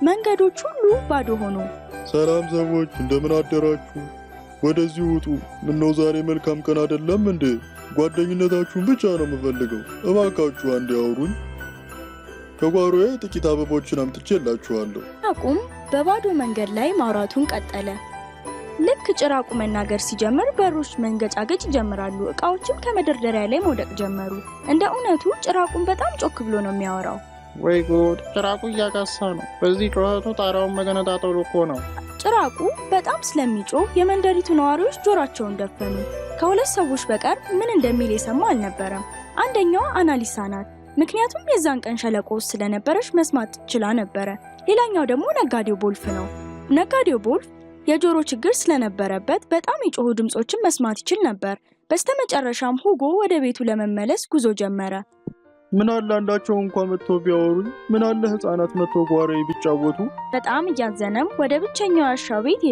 መንገዶች ሁሉ ባዶ ሆኑ። ሰላም ሰዎች እንደምን አደራችሁ? ወደዚህ ውጡ። ምነው ዛሬ መልካም ቀን አይደለም እንዴ? ጓደኝነታችሁን ብቻ ነው የምፈልገው። እባካችሁ አንዴ አውሩኝ። ከጓሮዬ ጥቂት አበቦችን አምጥቼላችኋለሁ። ጭራቁም በባዶ መንገድ ላይ ማውራቱን ቀጠለ። ልክ ጭራቁ መናገር ሲጀምር በሮች መንገጫገጭ ይጀምራሉ። እቃዎችም ከመደርደሪያ ላይ መውደቅ ጀመሩ። እንደ እውነቱ ጭራቁን በጣም ጮክ ብሎ ነው የሚያወራው። ወይ ጉድ! ጭራቁ እያጋሳ ነው። በዚህ ጩኸቱ ጣራውን መገነጣጠሉ እኮ ነው። ጭራቁ በጣም ስለሚጮህ የመንደሪቱ ነዋሪዎች ጆሯቸውን ደፈኑ። ከሁለት ሰዎች በቀር ምን እንደሚል የሰማ አልነበረም። አንደኛዋ አናሊሳ ናት፣ ምክንያቱም የዛን ቀን ሸለቆ ውስጥ ስለነበረች መስማት ትችላ ነበረ። ሌላኛው ደግሞ ነጋዴው ቦልፍ ነው። ነጋዴው ቦልፍ የጆሮ ችግር ስለነበረበት በጣም የጮሁ ድምጾችን መስማት ይችል ነበር። በስተመጨረሻም ሁጎ ወደ ቤቱ ለመመለስ ጉዞ ጀመረ። ምን አለ አንዳቸው እንኳን መጥቶ ቢያወሩኝ? ምን አለ ህፃናት መጥቶ ጓሮዬ ቢጫወቱ? በጣም እያዘነም ወደ ብቸኛው ዋሻው ቤት ሄደ።